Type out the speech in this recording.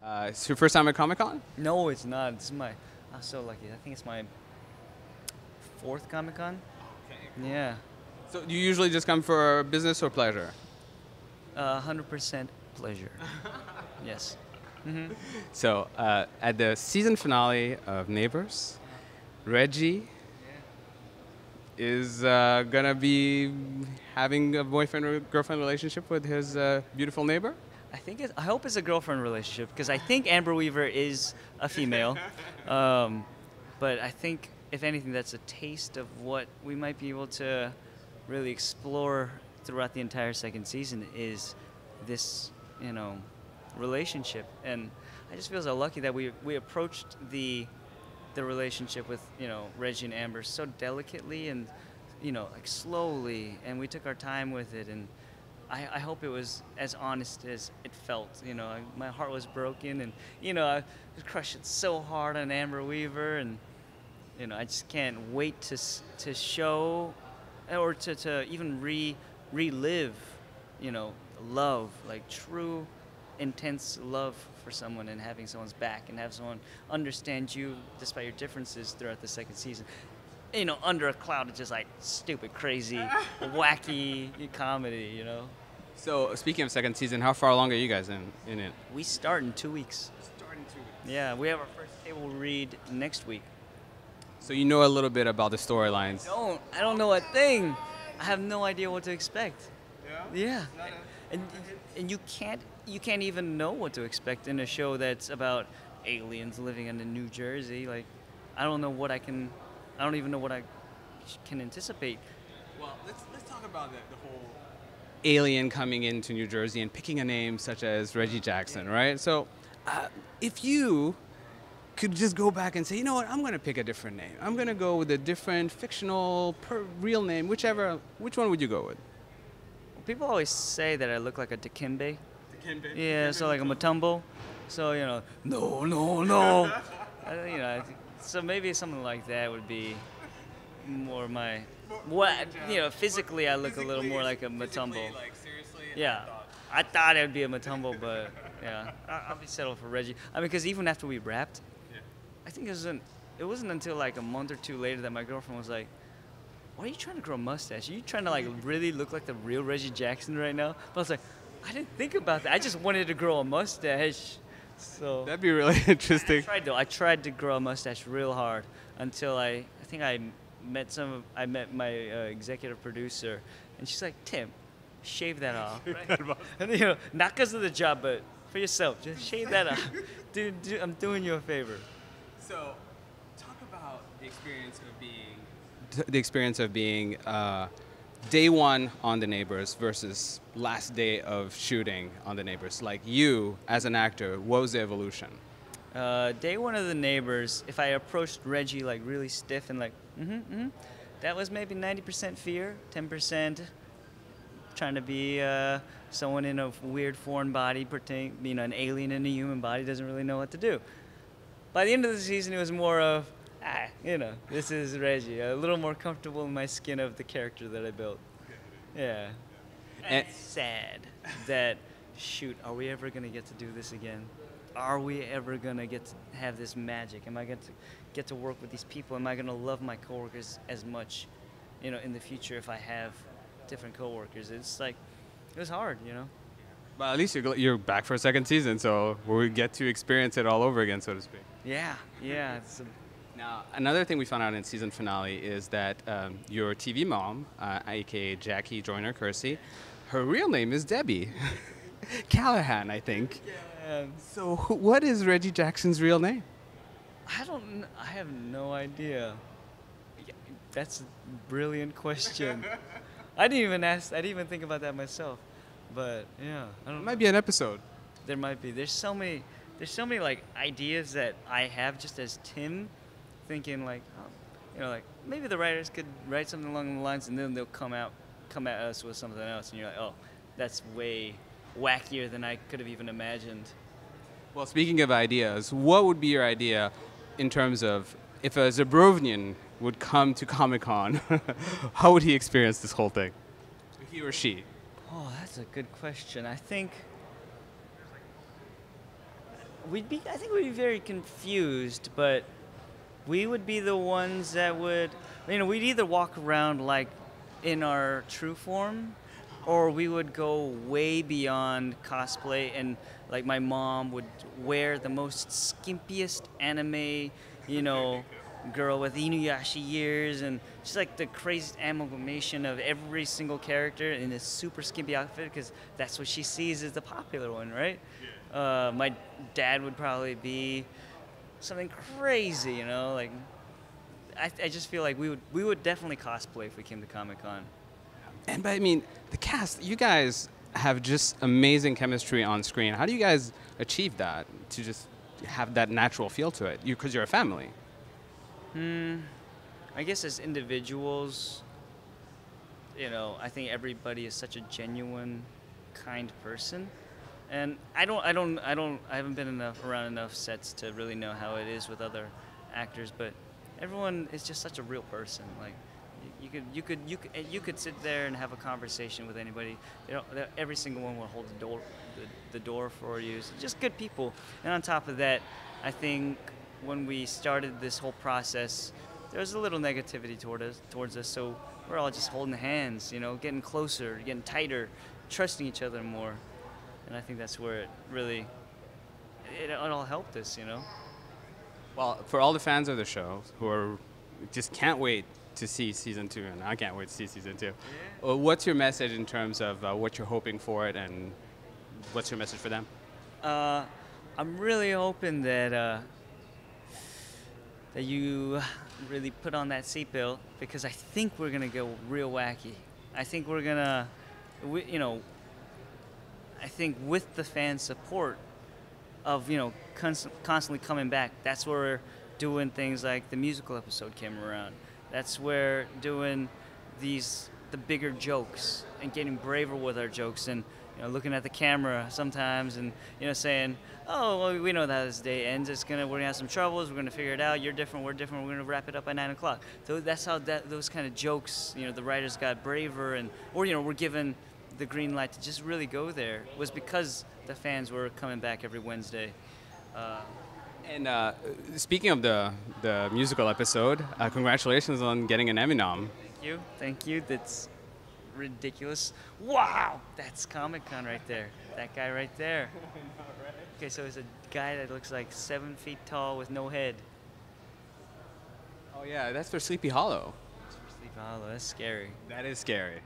It's your first time at Comic Con? No, it's not. I'm so lucky. I think it's my fourth Comic Con. Okay. Yeah. So do you usually just come for business or pleasure? 100% pleasure. Yes. So at the season finale of Neighbors, Reggie is gonna be having a boyfriend or girlfriend relationship with his beautiful neighbor. I hope it's a girlfriend relationship because I think Amber Weaver is a female. But I think, if anything, that's a taste of what we might be able to really explore throughout the entire second season is this, relationship. And I just feel so lucky that we approached the relationship with, Reggie and Amber so delicately and, like slowly, and we took our time with it. And I hope it was as honest as it felt. My heart was broken, and I was crushing so hard on Amber Weaver, and I just can't wait to show, or to even relive, love, like true, intense love for someone, and having someone's back, and have someone understand you despite your differences throughout the second season. Under a cloud of just like stupid, crazy, wacky comedy. So speaking of second season, how far along are you guys in it? We start in 2 weeks. Start in 2 weeks. Yeah, we have our first table read next week. So you know a little bit about the storylines. I don't know a thing. I have no idea what to expect. Yeah. And you can't even know what to expect in a show that's about aliens living in New Jersey. Like, I don't even know what I can anticipate. Well, let's talk about the whole alien coming into New Jersey and picking a name such as Reggie Jackson, right? So, if you could just go back and say, you know what, I'm going to pick a different name. I'm going to go with a different fictional, real name, which one would you go with? People always say that I look like a Dikembe. Dikembe? Yeah, so like a Matumbo. So, no. So maybe something like that would be more my... physically I look a little more like a Matumbo. Like, seriously? Yeah, I thought it would be a Matumbo, but yeah, I'll be settled for Reggie. I mean, because even after we wrapped, I think it wasn't until like a month or two later that my girlfriend was like, "Why are you trying to grow a mustache? Are you trying to like really look like the real Reggie Jackson right now?" But I was like, I didn't think about that. I just wanted to grow a mustache. So That'd be really interesting. I tried to grow a mustache real hard until I think I met my executive producer, and she's like, "Tim, shave that off." Right? And, not because of the job, but for yourself. Just shave that off. Dude, I'm doing you a favor. So, talk about the experience of being day one on The Neighbors versus last day of shooting on The Neighbors. Like you, as an actor, what was the evolution? Day one of The Neighbors, if I approached Reggie like really stiff and like, that was maybe 90% fear, 10% trying to be someone in a weird foreign body, pretending, an alien in a human body, doesn't really know what to do. By the end of the season, it was more of, this is Reggie, a little more comfortable in my skin of the character that I built. Yeah. And it's sad that, shoot, are we ever going to get to do this again? Are we ever going to get to have this magic? Am I going to get to work with these people? Am I going to love my coworkers as much, in the future if I have different coworkers? It's like, it was hard, But at least you're back for a second season, so we get to experience it all over again, so to speak. Yeah. Now, another thing we found out in season finale is that your TV mom, aka Jackie Joyner Kersey, her real name is Debbie Callahan, I think. Yeah. So, what is Reggie Jackson's real name? I have no idea. That's a brilliant question. I didn't even think about that myself. But yeah, I don't know. It might be an episode. There might be. There's so many like ideas that I have just as Tim, thinking like, like maybe the writers could write something along the lines, and then they'll come at us with something else, and you're like, oh, that's way wackier than I could have even imagined. Well, speaking of ideas, what would be your idea in terms of if a Zabrovnian would come to Comic-Con, how would he experience this whole thing? He or she? Oh, that's a good question. I think I think we'd be very confused, but we would be the ones that would, we'd either walk around like in our true form, or we would go way beyond cosplay, and like my mom would wear the most skimpiest anime, girl with Inuyasha ears, and just like the craziest amalgamation of every single character in this super skimpy outfit, because that's what she sees as the popular one, right? My dad would probably be something crazy, like I just feel like we would definitely cosplay if we came to Comic-Con. And but I mean, the cast, you guys have just amazing chemistry on screen. How do you guys achieve that to just have that natural feel to it? Because you're a family. I guess as individuals, I think everybody is such a genuine, kind person, and I haven't been around enough sets to really know how it is with other actors, but everyone is just such a real person. Like, you could sit there and have a conversation with anybody. Every single one will hold the door for you. It's just good people. And on top of that, I think when we started this whole process, there was a little negativity towards us. So we're all just holding hands, getting closer, getting tighter, trusting each other more. And I think that's where it all helped us. Well, for all the fans of the show who just can't wait to see season 2, and I can't wait to see season 2. Yeah. What's your message in terms of what you're hoping for it, and what's your message for them? I'm really hoping that you really put on that seatbelt, because I think we're gonna go real wacky. I think we're gonna, I think with the fan support of constantly coming back, that's where doing things like the musical episode came around. That's where doing the bigger jokes and getting braver with our jokes, and looking at the camera sometimes and saying, oh, well, we know that this day ends. We're gonna have some troubles. We're gonna figure it out. You're different. We're different. We're gonna wrap it up by 9 o'clock. So that's how those kind of jokes, the writers got braver, or we're given the green light to just really go there, was because the fans were coming back every Wednesday. And speaking of the musical episode, congratulations on getting an Emmy nom. Thank you. That's ridiculous. Wow, that's Comic-Con right there. That guy right there. Okay, so it's a guy that looks like 7 feet tall with no head. Oh yeah, that's for Sleepy Hollow. Sleepy Hollow. That's scary. That is scary.